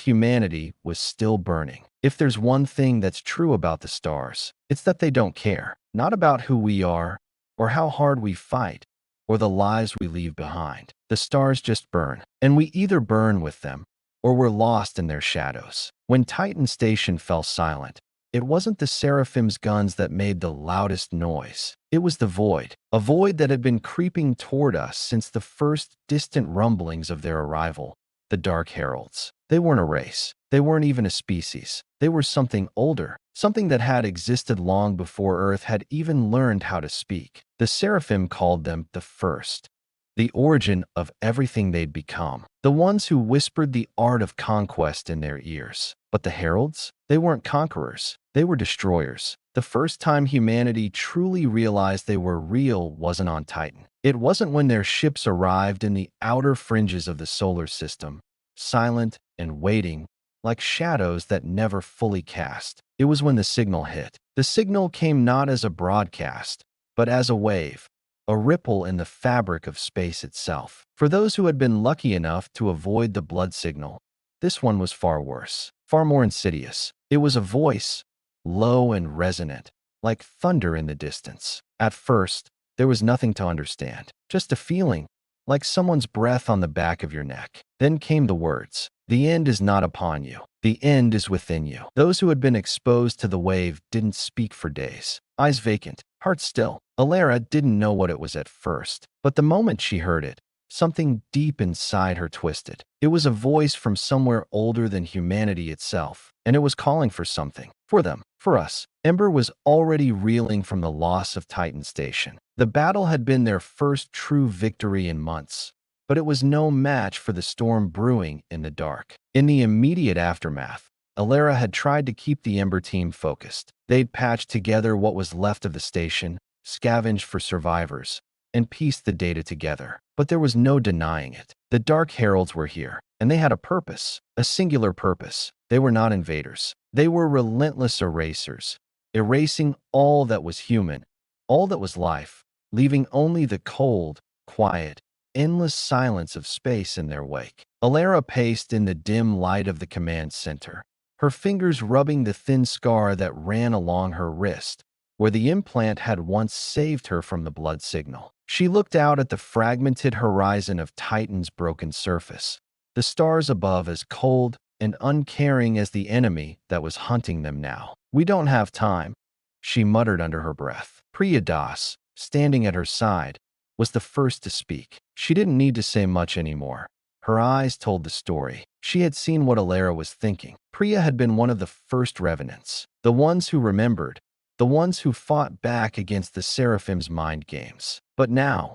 humanity was still burning. If there's one thing that's true about the stars, it's that they don't care. Not about who we are, or how hard we fight, or the lives we leave behind. The stars just burn, and we either burn with them, or we're lost in their shadows. When Titan Station fell silent, it wasn't the Seraphim's guns that made the loudest noise. It was the void, a void that had been creeping toward us since the first distant rumblings of their arrival. The Dark Heralds. They weren't a race. They weren't even a species. They were something older, something that had existed long before Earth had even learned how to speak. The Seraphim called them the First, the origin of everything they'd become, the ones who whispered the art of conquest in their ears. But the Heralds? They weren't conquerors. They were destroyers. The first time humanity truly realized they were real wasn't on Titan. It wasn't when their ships arrived in the outer fringes of the solar system, silent and waiting, like shadows that never fully cast. It was when the signal hit. The signal came not as a broadcast, but as a wave, a ripple in the fabric of space itself. For those who had been lucky enough to avoid the blood signal, this one was far worse, far more insidious. It was a voice, low and resonant, like thunder in the distance. At first, there was nothing to understand, just a feeling, like someone's breath on the back of your neck. Then came the words, "The end is not upon you. The end is within you." Those who had been exposed to the wave didn't speak for days, eyes vacant, heart still. Alera didn't know what it was at first, but the moment she heard it, something deep inside her twisted. It was a voice from somewhere older than humanity itself, and it was calling for something. For them. For us. Ember was already reeling from the loss of Titan Station. The battle had been their first true victory in months, but it was no match for the storm brewing in the dark. In the immediate aftermath, Alera had tried to keep the Ember team focused. They'd patched together what was left of the station, scavenged for survivors, and pieced the data together. But there was no denying it. The Dark Heralds were here, and they had a purpose, a singular purpose. They were not invaders. They were relentless erasers, erasing all that was human, all that was life, leaving only the cold, quiet, endless silence of space in their wake. Alera paced in the dim light of the command center, her fingers rubbing the thin scar that ran along her wrist, where the implant had once saved her from the blood signal. She looked out at the fragmented horizon of Titan's broken surface, the stars above as cold and uncaring as the enemy that was hunting them now. "We don't have time," she muttered under her breath. Priya Das, standing at her side, was the first to speak. She didn't need to say much anymore. Her eyes told the story. She had seen what Alera was thinking. Priya had been one of the first revenants, the ones who remembered, the ones who fought back against the Seraphim's mind games. But now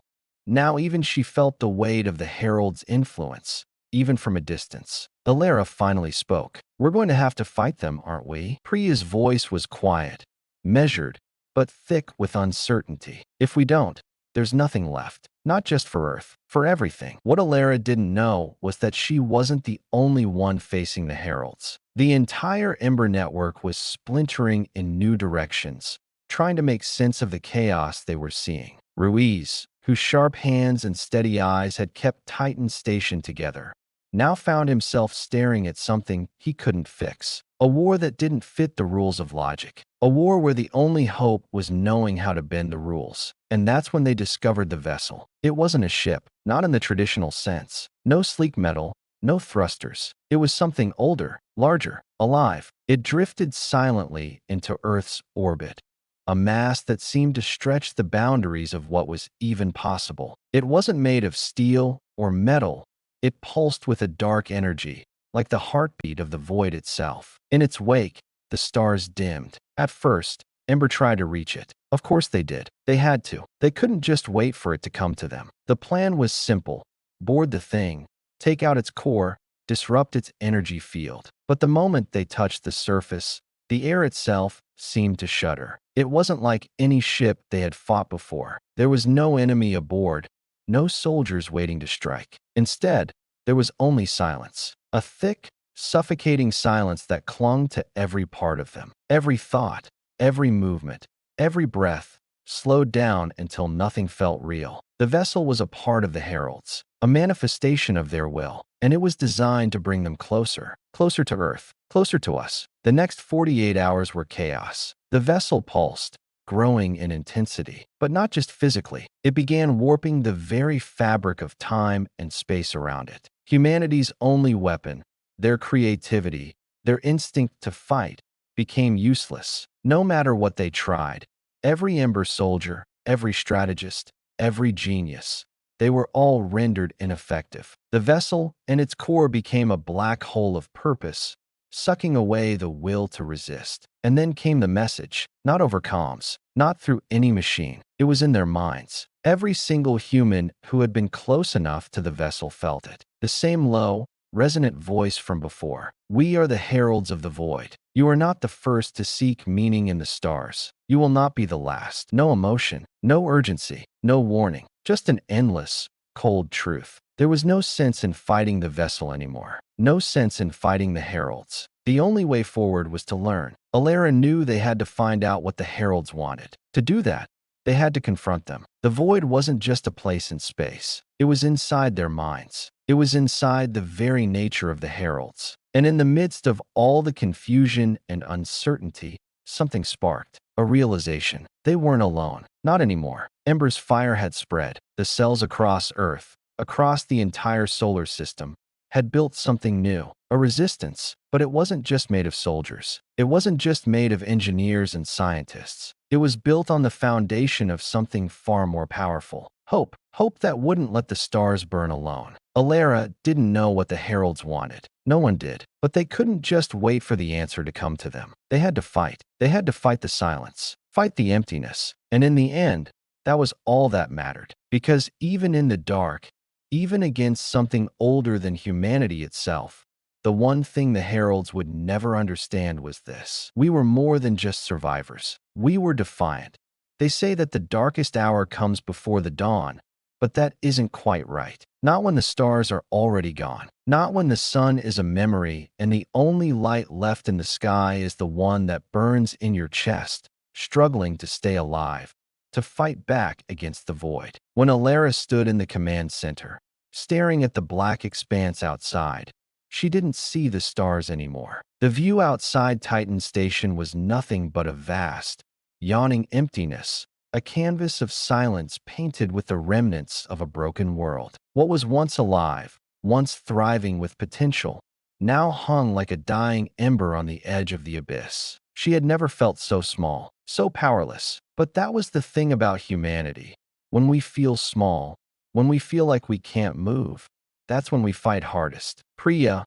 even she felt the weight of the Herald's influence, even from a distance. Alera finally spoke. "We're going to have to fight them, aren't we?" Priya's voice was quiet, measured, but thick with uncertainty. "If we don't, there's nothing left. Not just for Earth, for everything." What Alera didn't know was that she wasn't the only one facing the Heralds. The entire Ember network was splintering in new directions, trying to make sense of the chaos they were seeing. Ruiz, whose sharp hands and steady eyes had kept Titan Station together, now found himself staring at something he couldn't fix. A war that didn't fit the rules of logic. A war where the only hope was knowing how to bend the rules. And that's when they discovered the vessel. It wasn't a ship, not in the traditional sense. No sleek metal, no thrusters. It was something older, larger, alive. It drifted silently into Earth's orbit, a mass that seemed to stretch the boundaries of what was even possible. It wasn't made of steel or metal. It pulsed with a dark energy, like the heartbeat of the void itself. In its wake, the stars dimmed. At first, Ember tried to reach it. Of course they did. They had to. They couldn't just wait for it to come to them. The plan was simple. Board the thing, take out its core, disrupt its energy field. But the moment they touched the surface, the air itself seemed to shudder. It wasn't like any ship they had fought before. There was no enemy aboard, no soldiers waiting to strike. Instead, there was only silence. A thick, suffocating silence that clung to every part of them. Every thought, every movement, every breath slowed down until nothing felt real. The vessel was a part of the heralds, a manifestation of their will, and it was designed to bring them closer, closer to Earth, closer to us. The next 48 hours were chaos. The vessel pulsed, growing in intensity, but not just physically. It began warping the very fabric of time and space around it. Humanity's only weapon, their creativity, their instinct to fight, became useless. No matter what they tried, every Ember soldier, every strategist, every genius, they were all rendered ineffective. The vessel and its core became a black hole of purpose, sucking away the will to resist. And then came the message, not over comms, not through any machine. It was in their minds. Every single human who had been close enough to the vessel felt it. The same low, resonant voice from before. We are the heralds of the void. You are not the first to seek meaning in the stars. You will not be the last. No emotion, no urgency, no warning. Just an endless, cold truth. There was no sense in fighting the vessel anymore. No sense in fighting the heralds. The only way forward was to learn. Alara knew they had to find out what the heralds wanted. To do that, they had to confront them. The void wasn't just a place in space. It was inside their minds. It was inside the very nature of the heralds. And in the midst of all the confusion and uncertainty, something sparked. A realization. They weren't alone. Not anymore. Ember's fire had spread. The cells across Earth, across the entire solar system, had built something new. A resistance. But it wasn't just made of soldiers. It wasn't just made of engineers and scientists. It was built on the foundation of something far more powerful. Hope. Hope that wouldn't let the stars burn alone. Alara didn't know what the heralds wanted. No one did. But they couldn't just wait for the answer to come to them. They had to fight. They had to fight the silence, fight the emptiness. And in the end, that was all that mattered. Because even in the dark, even against something older than humanity itself, the one thing the heralds would never understand was this. We were more than just survivors. We were defiant. They say that the darkest hour comes before the dawn, but that isn't quite right. Not when the stars are already gone. Not when the sun is a memory and the only light left in the sky is the one that burns in your chest, struggling to stay alive, to fight back against the void. When Alara stood in the command center, staring at the black expanse outside, she didn't see the stars anymore. The view outside Titan Station was nothing but a vast, yawning emptiness, a canvas of silence painted with the remnants of a broken world. What was once alive, once thriving with potential, now hung like a dying ember on the edge of the abyss. She had never felt so small, so powerless. But that was the thing about humanity. When we feel small, when we feel like we can't move, that's when we fight hardest. Priya,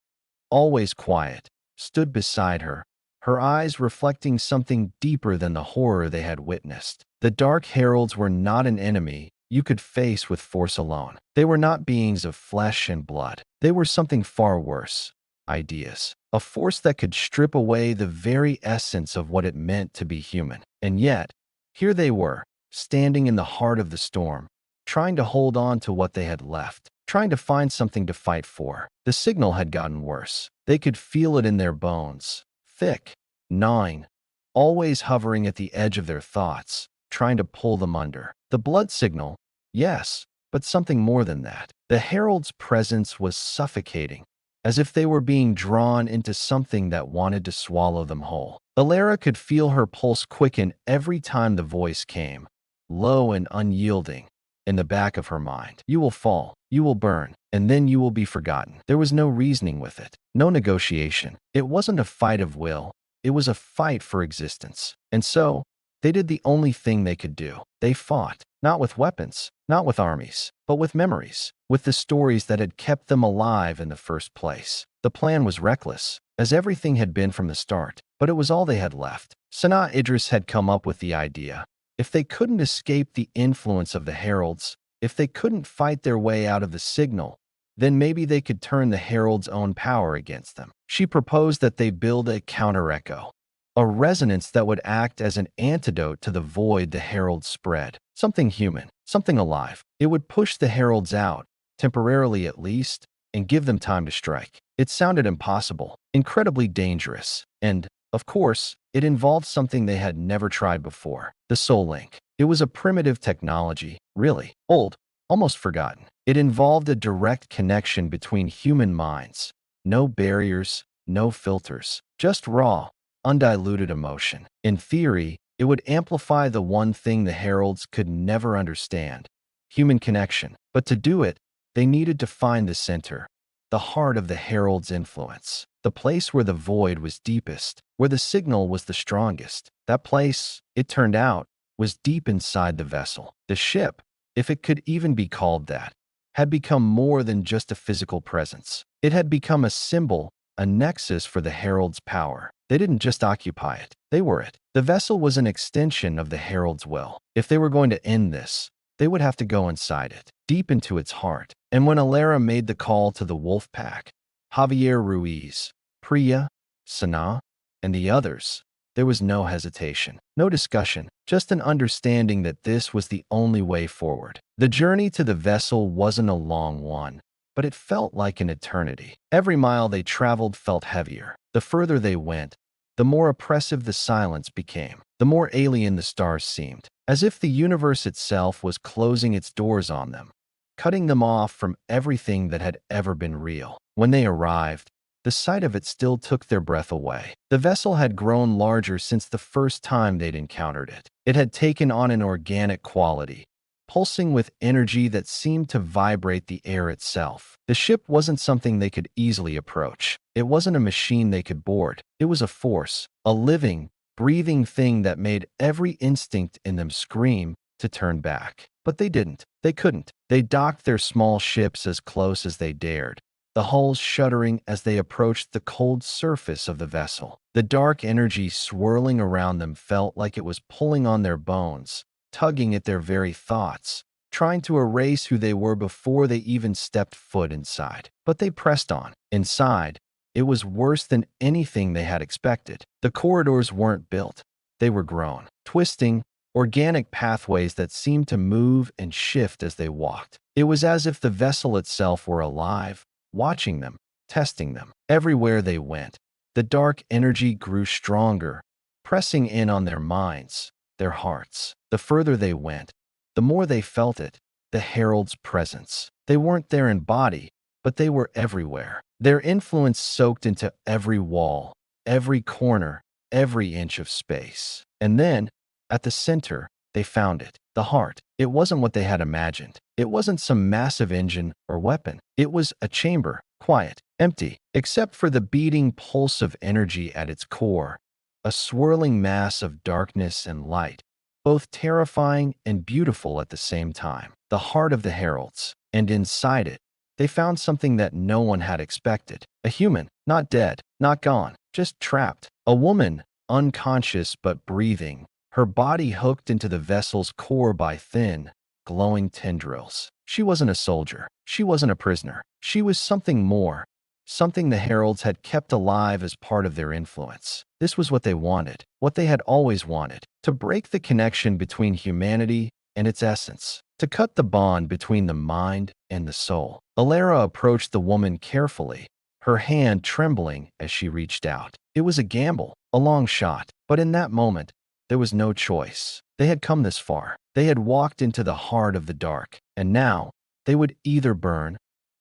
always quiet, stood beside her, her eyes reflecting something deeper than the horror they had witnessed. The Dark Heralds were not an enemy you could face with force alone. They were not beings of flesh and blood. They were something far worse. Ideas. A force that could strip away the very essence of what it meant to be human. And yet, here they were, standing in the heart of the storm, trying to hold on to what they had left, trying to find something to fight for. The signal had gotten worse. They could feel it in their bones. Thick, gnawing, always hovering at the edge of their thoughts, trying to pull them under. The blood signal, yes, but something more than that. The herald's presence was suffocating, as if they were being drawn into something that wanted to swallow them whole. Alara could feel her pulse quicken every time the voice came, low and unyielding, in the back of her mind. You will fall, you will burn, and then you will be forgotten. There was no reasoning with it, no negotiation. It wasn't a fight of will, it was a fight for existence. And so, they did the only thing they could do. They fought, not with weapons, not with armies, but with memories, with the stories that had kept them alive in the first place. The plan was reckless, as everything had been from the start. but it was all they had left. Sanaa Idris had come up with the idea. If they couldn't escape the influence of the heralds, if they couldn't fight their way out of the signal, then maybe they could turn the herald's own power against them. She proposed that they build a counter-echo, a resonance that would act as an antidote to the void the heralds spread. Something human, something alive. It would push the heralds out, temporarily at least, and give them time to strike. It sounded impossible, incredibly dangerous, and, of course, it involved something they had never tried before, the Soul Link. It was a primitive technology, really old, almost forgotten. It involved a direct connection between human minds. No barriers, no filters, just raw, undiluted emotion. In theory, it would amplify the one thing the heralds could never understand, human connection. But to do it, they needed to find the center, the heart of the herald's influence, the place where the void was deepest, where the signal was the strongest. That place, it turned out, was deep inside the vessel. The ship, if it could even be called that, had become more than just a physical presence. It had become a symbol, a nexus for the herald's power. They didn't just occupy it, they were it. The vessel was an extension of the herald's will. If they were going to end this, they would have to go inside it, deep into its heart. And when Alara made the call to the wolf pack, Javier Ruiz, Priya, Sanaa, and the others, there was no hesitation, no discussion, just an understanding that this was the only way forward. The journey to the vessel wasn't a long one, but it felt like an eternity. Every mile they traveled felt heavier. The further they went, the more oppressive the silence became, the more alien the stars seemed, as if the universe itself was closing its doors on them, cutting them off from everything that had ever been real. When they arrived, the sight of it still took their breath away. The vessel had grown larger since the first time they'd encountered it. It had taken on an organic quality, pulsing with energy that seemed to vibrate the air itself. The ship wasn't something they could easily approach. It wasn't a machine they could board. It was a force, a living, breathing thing that made every instinct in them scream to turn back. But they didn't. They couldn't. They docked their small ships as close as they dared, the hulls shuddering as they approached the cold surface of the vessel. The dark energy swirling around them felt like it was pulling on their bones, tugging at their very thoughts, trying to erase who they were before they even stepped foot inside. But they pressed on. Inside, it was worse than anything they had expected. The corridors weren't built. They were grown, twisting, organic pathways that seemed to move and shift as they walked. It was as if the vessel itself were alive, watching them, testing them. Everywhere they went, the dark energy grew stronger, pressing in on their minds, their hearts. The further they went, the more they felt it, the herald's presence. They weren't there in body, but they were everywhere. Their influence soaked into every wall, every corner, every inch of space. And then, at the center, they found it, the heart. It wasn't what they had imagined. It wasn't some massive engine or weapon. It was a chamber, quiet, empty, except for the beating pulse of energy at its core, a swirling mass of darkness and light, both terrifying and beautiful at the same time. The heart of the heralds. And inside it, they found something that no one had expected. A human, not dead, not gone, just trapped. A woman, unconscious but breathing, her body hooked into the vessel's core by thin, glowing tendrils. She wasn't a soldier. She wasn't a prisoner. She was something more, something the heralds had kept alive as part of their influence. This was what they wanted, what they had always wanted, to break the connection between humanity and its essence, to cut the bond between the mind and the soul. Alara approached the woman carefully, her hand trembling as she reached out. It was a gamble, a long shot, but in that moment, there was no choice. They had come this far. They had walked into the heart of the dark, and now they would either burn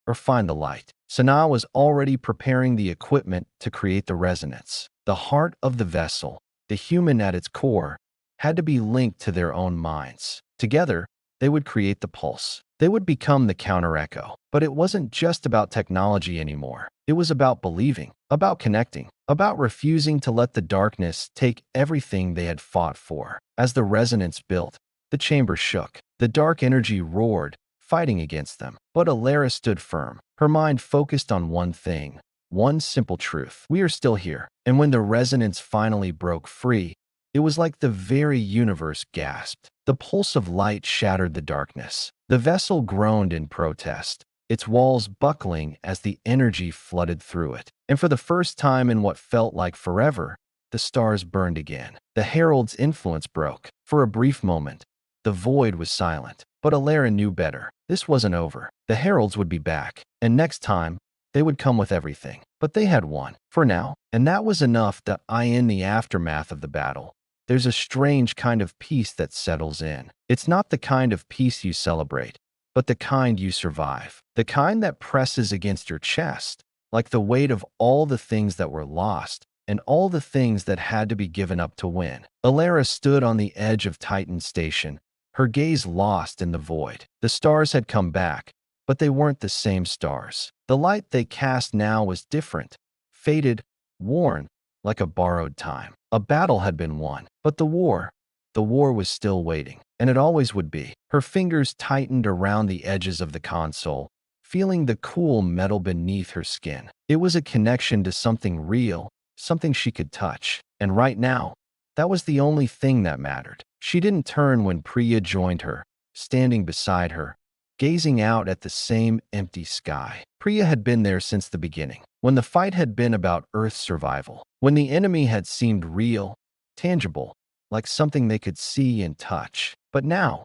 or find the light. Sanaa was already preparing the equipment to create the resonance. The heart of the vessel, the human at its core, had to be linked to their own minds. Together, they would create the pulse. They would become the counter-echo. But it wasn't just about technology anymore. It was about believing, about connecting, about refusing to let the darkness take everything they had fought for. As the resonance built, the chamber shook. The dark energy roared, fighting against them. But Alara stood firm, her mind focused on one thing, one simple truth: we are still here. And when the resonance finally broke free, it was like the very universe gasped. The pulse of light shattered the darkness. The vessel groaned in protest, its walls buckling as the energy flooded through it. And for the first time in what felt like forever, the stars burned again. The herald's influence broke. For a brief moment, the void was silent. But Alara knew better. This wasn't over. The heralds would be back. And next time, they would come with everything. But they had won. For now. And that was enough. That in the aftermath of the battle, there's a strange kind of peace that settles in. It's not the kind of peace you celebrate, but the kind you survive. The kind that presses against your chest, like the weight of all the things that were lost and all the things that had to be given up to win. Alara stood on the edge of Titan Station, her gaze lost in the void. The stars had come back, but they weren't the same stars. The light they cast now was different, faded, worn, like a borrowed time. A battle had been won, but the war was still waiting, and it always would be. Her fingers tightened around the edges of the console, feeling the cool metal beneath her skin. It was a connection to something real, something she could touch. And right now, that was the only thing that mattered. She didn't turn when Priya joined her, standing beside her, gazing out at the same empty sky. Priya had been there since the beginning, when the fight had been about Earth's survival, when the enemy had seemed real, tangible, like something they could see and touch. But now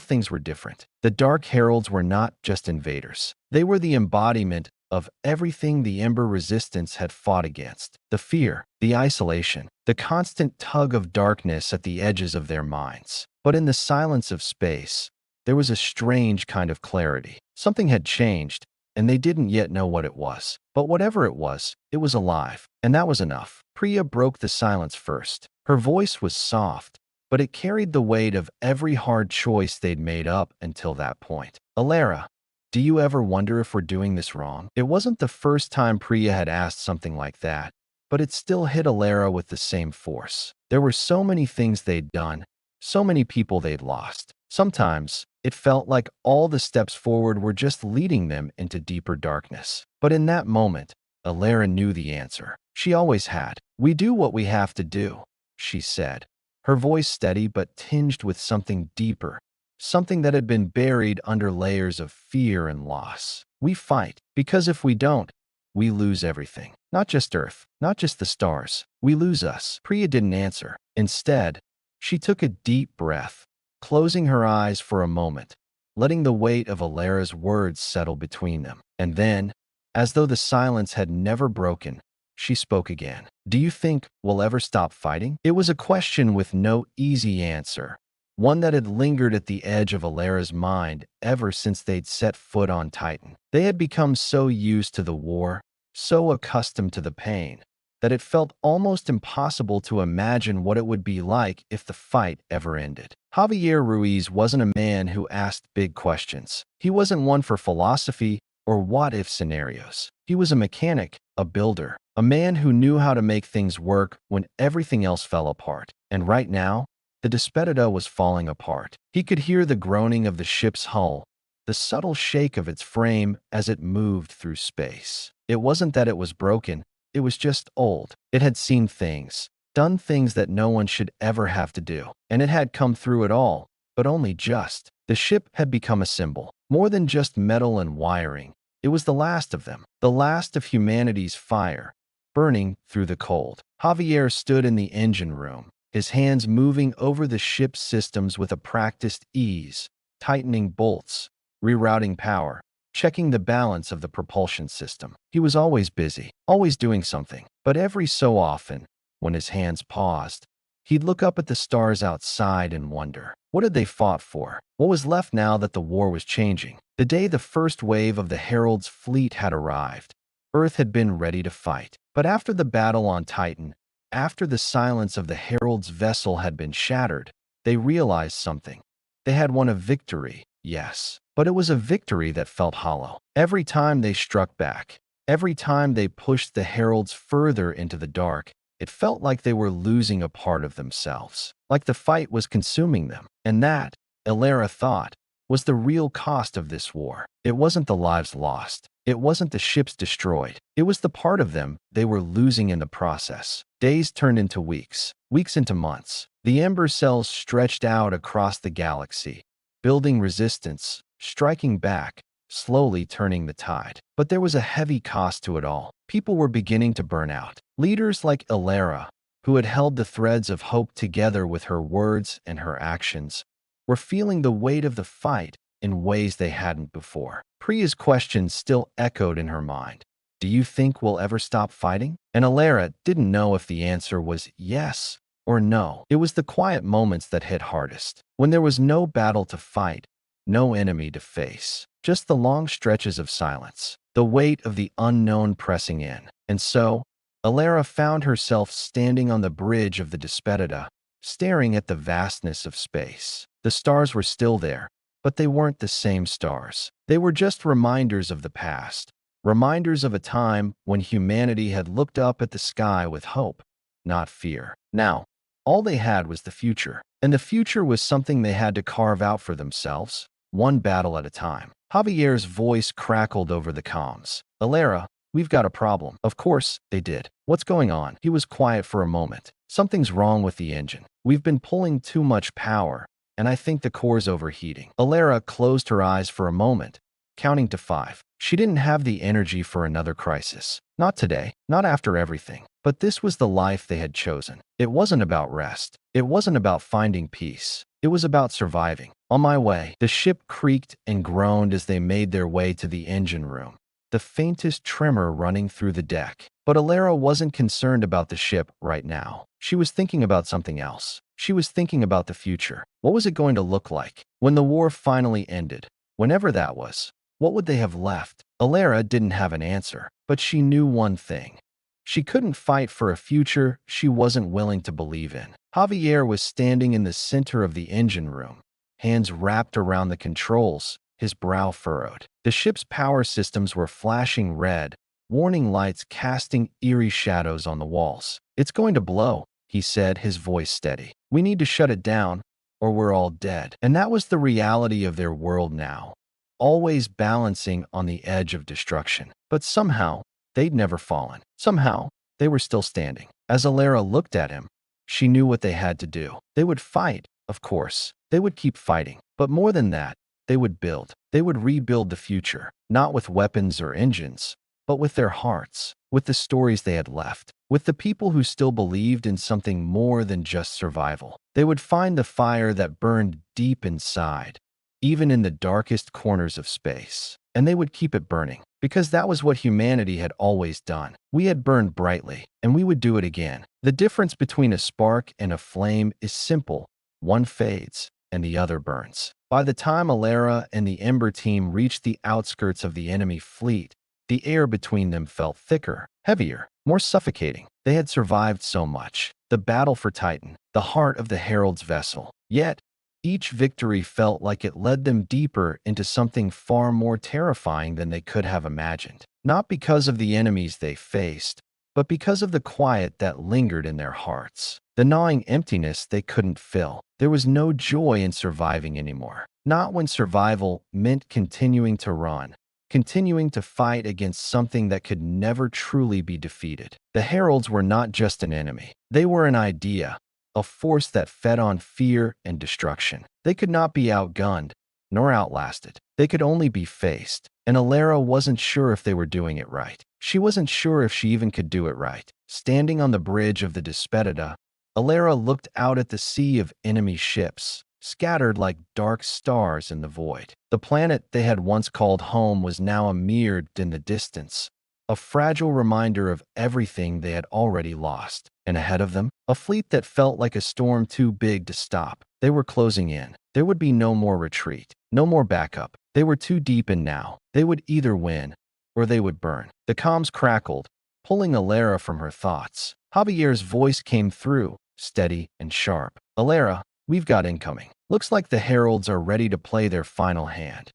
things were different. The Dark Heralds were not just invaders. They were the embodiment of everything the Ember Resistance had fought against. The fear, the isolation, the constant tug of darkness at the edges of their minds. But in the silence of space, there was a strange kind of clarity. Something had changed, and they didn't yet know what it was. But whatever it was alive, and that was enough. Priya broke the silence first. Her voice was soft, but it carried the weight of every hard choice they'd made up until that point. Alara, do you ever wonder if we're doing this wrong? It wasn't the first time Priya had asked something like that, but it still hit Alara with the same force. There were so many things they'd done, so many people they'd lost. Sometimes, it felt like all the steps forward were just leading them into deeper darkness. But in that moment, Alara knew the answer. She always had. We do what we have to do, she said, her voice steady but tinged with something deeper, something that had been buried under layers of fear and loss. We fight, because if we don't, we lose everything. Not just Earth, not just the stars. We lose us. Priya didn't answer. Instead, she took a deep breath, closing her eyes for a moment, letting the weight of Alara's words settle between them. And then, as though the silence had never broken, she spoke again. Do you think we'll ever stop fighting? It was a question with no easy answer, one that had lingered at the edge of Alara's mind ever since they'd set foot on Titan. They had become so used to the war, so accustomed to the pain, that it felt almost impossible to imagine what it would be like if the fight ever ended. Javier Ruiz wasn't a man who asked big questions. He wasn't one for philosophy or what-if scenarios. He was a mechanic, a builder, a man who knew how to make things work when everything else fell apart. And right now, the Despedida was falling apart. He could hear the groaning of the ship's hull, the subtle shake of its frame as it moved through space. It wasn't that it was broken, it was just old. It had seen things, done things that no one should ever have to do. And it had come through it all, but only just. The ship had become a symbol. More than just metal and wiring. It was the last of them. The last of humanity's fire, burning through the cold. Javier stood in the engine room, his hands moving over the ship's systems with a practiced ease, tightening bolts, rerouting power, checking the balance of the propulsion system. He was always busy, always doing something. But every so often, when his hands paused, he'd look up at the stars outside and wonder, what had they fought for? What was left now that the war was changing? The day the first wave of the Herald's fleet had arrived, Earth had been ready to fight. But after the battle on Titan, after the silence of the Herald's vessel had been shattered, they realized something. They had won a victory, yes, but it was a victory that felt hollow. Every time they struck back, every time they pushed the Heralds further into the dark, it felt like they were losing a part of themselves, like the fight was consuming them. And that, Alara thought, was the real cost of this war. It wasn't the lives lost. It wasn't the ships destroyed. It was the part of them they were losing in the process. Days turned into weeks, weeks into months. The ember cells stretched out across the galaxy, building resistance, striking back, slowly turning the tide. But there was a heavy cost to it all. People were beginning to burn out. Leaders like Ilera, who had held the threads of hope together with her words and her actions, were feeling the weight of the fight in ways they hadn't before. Priya's question still echoed in her mind. Do you think we'll ever stop fighting? And Ilera didn't know if the answer was yes or no. It was the quiet moments that hit hardest, when there was no battle to fight, no enemy to face, just the long stretches of silence, the weight of the unknown pressing in. And so, Ilera found herself standing on the bridge of the Despedida, staring at the vastness of space. The stars were still there, but they weren't the same stars. They were just reminders of the past, reminders of a time when humanity had looked up at the sky with hope, not fear. Now, all they had was the future, and the future was something they had to carve out for themselves, one battle at a time. Javier's voice crackled over the comms. Ilera, we've got a problem. Of course, they did. What's going on? He was quiet for a moment. Something's wrong with the engine. We've been pulling too much power, and I think the core's overheating. Ilera closed her eyes for a moment, counting to 5. She didn't have the energy for another crisis. Not today, not after everything. But this was the life they had chosen. It wasn't about rest. It wasn't about finding peace. It was about surviving. On my way, the ship creaked and groaned as they made their way to the engine room, the faintest tremor running through the deck. But Ilera wasn't concerned about the ship right now. She was thinking about something else. She was thinking about the future. What was it going to look like when the war finally ended? Whenever that was, what would they have left? Ilera didn't have an answer, but she knew one thing. She couldn't fight for a future she wasn't willing to believe in. Javier was standing in the center of the engine room, hands wrapped around the controls, his brow furrowed. The ship's power systems were flashing red, warning lights casting eerie shadows on the walls. It's going to blow, he said, his voice steady. We need to shut it down, or we're all dead. And that was the reality of their world now, always balancing on the edge of destruction. But somehow, they'd never fallen. Somehow, they were still standing. As Ilera looked at him, she knew what they had to do. They would fight, of course. They would keep fighting. But more than that, they would build. They would rebuild the future, not with weapons or engines, but with their hearts, with the stories they had left, with the people who still believed in something more than just survival. They would find the fire that burned deep inside, even in the darkest corners of space. And they would keep it burning, because that was what humanity had always done. We had burned brightly, and we would do it again. The difference between a spark and a flame is simple. One fades, and the other burns. By the time Ilera and the Ember team reached the outskirts of the enemy fleet, the air between them felt thicker, heavier, more suffocating. They had survived so much. The battle for Titan, the heart of the Herald's vessel. Yet, each victory felt like it led them deeper into something far more terrifying than they could have imagined. Not because of the enemies they faced, but because of the quiet that lingered in their hearts. The gnawing emptiness they couldn't fill. There was no joy in surviving anymore. Not when survival meant continuing to run, continuing to fight against something that could never truly be defeated. The Heralds were not just an enemy. They were an idea, a force that fed on fear and destruction. They could not be outgunned, nor outlasted. They could only be faced. And Ilera wasn't sure if they were doing it right. She wasn't sure if she even could do it right. Standing on the bridge of the Despedida, Ilera looked out at the sea of enemy ships, scattered like dark stars in the void. The planet they had once called home was now a mirror in the distance, a fragile reminder of everything they had already lost. And ahead of them, a fleet that felt like a storm too big to stop. They were closing in. There would be no more retreat, no more backup. They were too deep in now. They would either win, or they would burn. The comms crackled, pulling Ilera from her thoughts. Javier's voice came through, steady and sharp. Ilera, we've got incoming. Looks like the Heralds are ready to play their final hand.